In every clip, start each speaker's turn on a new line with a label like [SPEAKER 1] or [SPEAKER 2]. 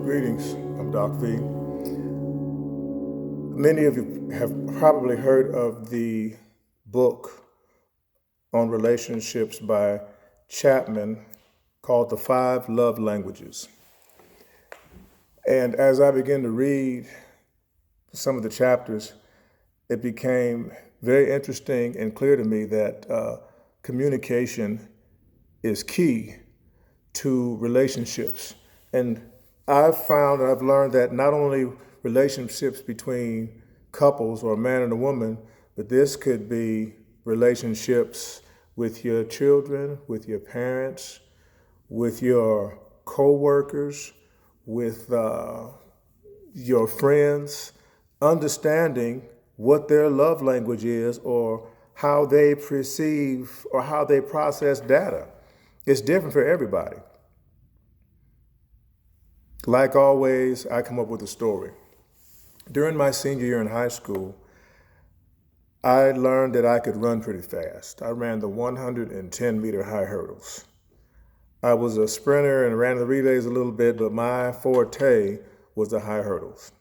[SPEAKER 1] Greetings, I'm Doc V. Many of you have probably heard of the book on relationships by Chapman called The Five Love Languages. And as I began to read some of the chapters, it became very interesting and clear to me that communication is key to relationships. And I've learned that not only relationships between couples or a man and a woman, but this could be relationships with your children, with your parents, with your co-workers, with your friends, understanding what their love language is or how they perceive or how they process data. It's different for everybody. Like always, I come up with a story. During my senior year in high school, I learned that I could run pretty fast. I ran the 110-meter high hurdles. I was a sprinter and ran the relays a little bit, but my forte was the high hurdles.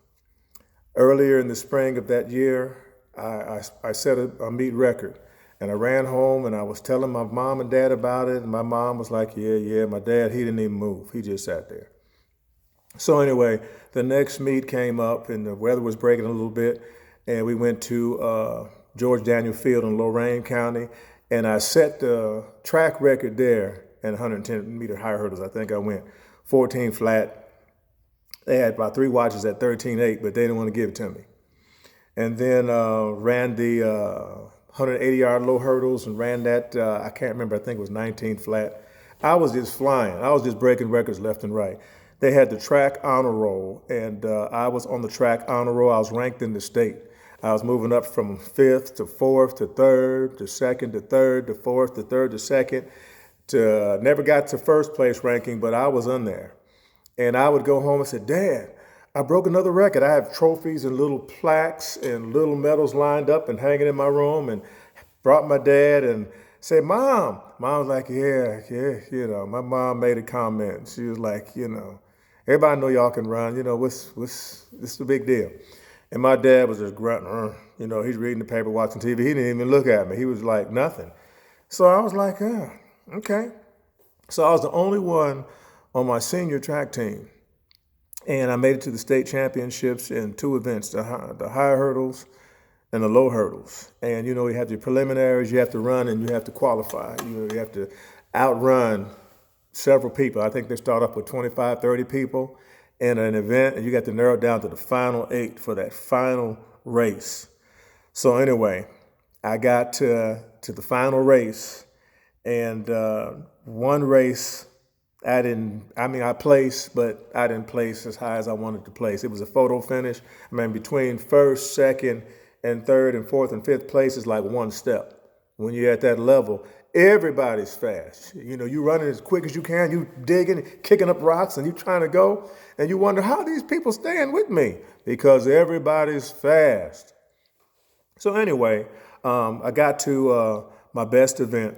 [SPEAKER 1] Earlier in the spring of that year, I set a meet record. And I ran home and I was telling my mom and dad about it. And my mom was like, yeah. My dad, he didn't even move. He just sat there. So anyway, the next meet came up and the weather was breaking a little bit. And we went to George Daniel Field in Lorain County. And I set the track record there in 110-meter high hurdles. I think I went 14 flat. They had about 3 watches at 13.8, but they didn't want to give it to me. And then ran the 180-yard low hurdles and ran that, I can't remember, I think it was 19 flat. I was just flying. I was just breaking records left and right. They had the track honor roll, and I was on the track honor roll. I was ranked in the state. I was moving up from 5th to 4th to 3rd to 2nd to 3rd to 4th to 3rd to 2nd to never got to first place ranking, but I was in there. And I would go home and say, Dad, I broke another record. I have trophies and little plaques and little medals lined up and hanging in my room, and brought my dad and said, Mom. Mom was like, yeah, my mom made a comment. She was like, everybody know y'all can run, what's the big deal? And my dad was just grunting, he's reading the paper, watching TV. He didn't even look at me. He was like, nothing. So I was like, okay. So I was the only one on my senior track team. And I made it to the state championships in 2 events, the high hurdles and the low hurdles. And, you have your preliminaries, you have to run and you have to qualify. You have to outrun several people. I think they start off with 25, 30 people in an event, and you got to narrow it down to the final 8 for that final race. So anyway, I got to the final race, and one race, I placed, but I didn't place as high as I wanted to place. It was a photo finish. Between 1st, 2nd, and 3rd, and 4th, and 5th place is like one step. When you're at that level, everybody's fast. You running as quick as you can, you digging, kicking up rocks, and you trying to go, and you wonder, how are these people staying with me? Because everybody's fast. So anyway, I got to my best event.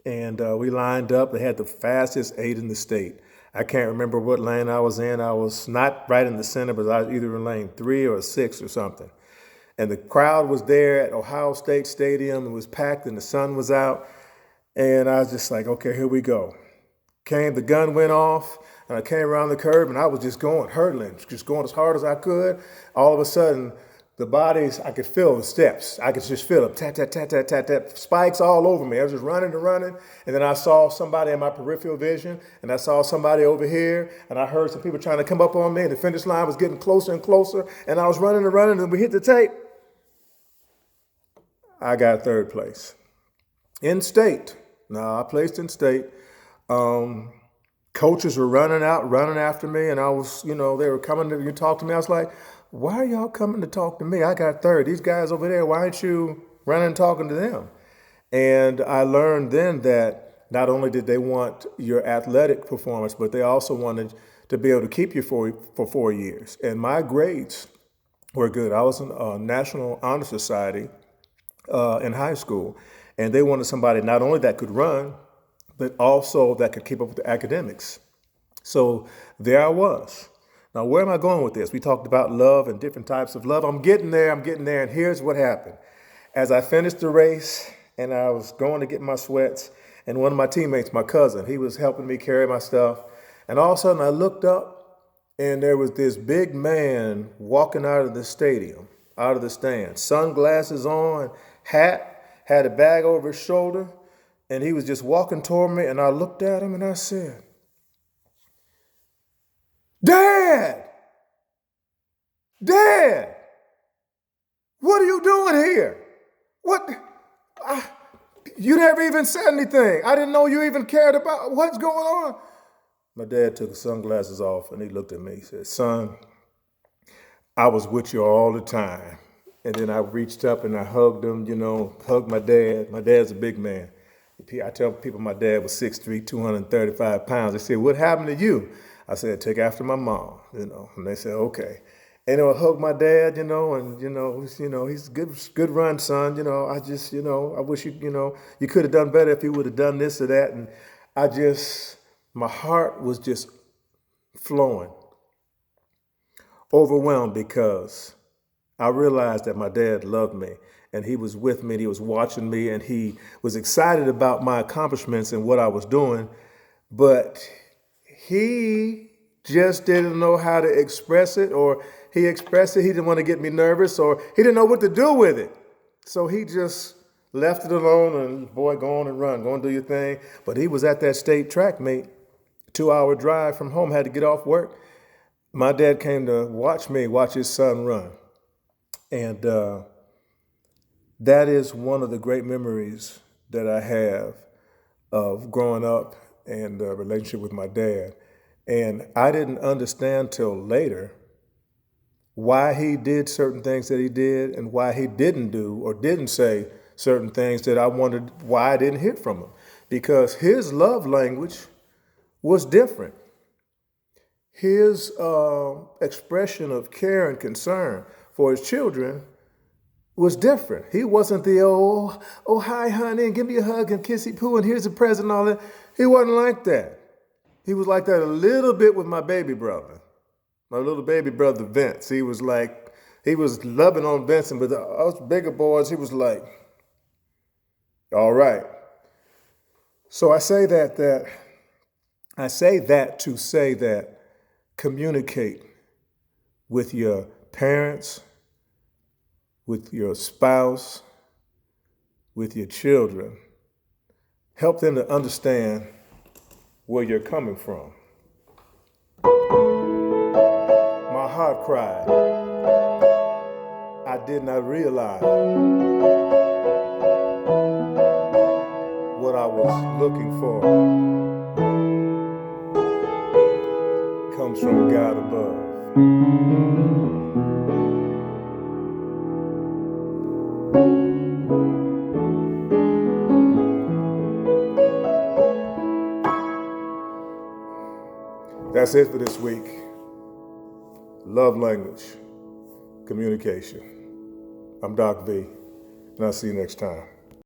[SPEAKER 1] And we lined up. They had the fastest 8 in the state. I can't remember what lane I was in. I was not right in the center, but I was either in lane 3 or 6 or something. And the crowd was there at Ohio State Stadium. It was packed and the sun was out. And I was just like, okay, here we go. The gun went off, and I came around the curve, and I was just going, hurdling, just going as hard as I could. All of a sudden, the bodies, I could feel the steps. I could just feel it, tat, tat, tat, tat, tat, tat, spikes all over me. I was just running and running. And then I saw somebody in my peripheral vision, and I saw somebody over here, and I heard some people trying to come up on me, and the finish line was getting closer and closer. And I was running and running, and we hit the tape. I got 3rd place. In state. No, I placed in state. Coaches were running after me, and I was, they were coming to talk to me. I was like, why are y'all coming to talk to me? I got 3rd. These guys over there, why aren't you running and talking to them? And I learned then that not only did they want your athletic performance, but they also wanted to be able to keep you for 4 years. And my grades were good. I was in a National Honor Society in high school, and they wanted somebody not only that could run, but also that could keep up with the academics. So there I was. Now, where am I going with this? We talked about love and different types of love. I'm getting there, and here's what happened. As I finished the race and I was going to get my sweats, and one of my teammates, my cousin, he was helping me carry my stuff. And all of a sudden I looked up and there was this big man walking out of the stadium, out of the stand, sunglasses on, hat, had a bag over his shoulder, and he was just walking toward me. And I looked at him and I said, "Dad, Dad, what are you doing here? What? You never even said anything. I didn't know you even cared about what's going on." My dad took his sunglasses off and he looked at me. He said, "Son, I was with you all the time." And then I reached up and I hugged him, hugged my dad. My dad's a big man. I tell people my dad was 6'3", 235 pounds. They said, "What happened to you?" I said, "Take after my mom," and they said, "Okay." And I hugged my dad, he's good run, son. I wish you could have done better if you would have done this or that. And my heart was just flowing, overwhelmed, because I realized that my dad loved me and he was with me and he was watching me and he was excited about my accomplishments and what I was doing, but he just didn't know how to express it, or he expressed it, he didn't want to get me nervous, or he didn't know what to do with it. So he just left it alone and, boy, go on and run, go and do your thing. But he was at that state track meet, 2-hour drive from home, had to get off work. My dad came to watch his son run. And that is one of the great memories that I have of growing up and the relationship with my dad. And I didn't understand till later why he did certain things that he did and why he didn't do or didn't say certain things that I wondered why I didn't hear from him. Because his love language was different. His expression of care and concern for his children was different. He wasn't the oh, hi, honey, and give me a hug and kissy poo, and here's a present and all that. He wasn't like that. He was like that a little bit with my baby brother, my little baby brother, Vince. He was loving on Vincent, but us bigger boys, he was like, all right. So I say that to say that communicate with your parents, with your spouse, with your children. Help them to understand where you're coming from. My heart cried. I did not realize what I was looking for comes from God above. That's it for this week. Love language, communication. I'm Doc V, and I'll see you next time.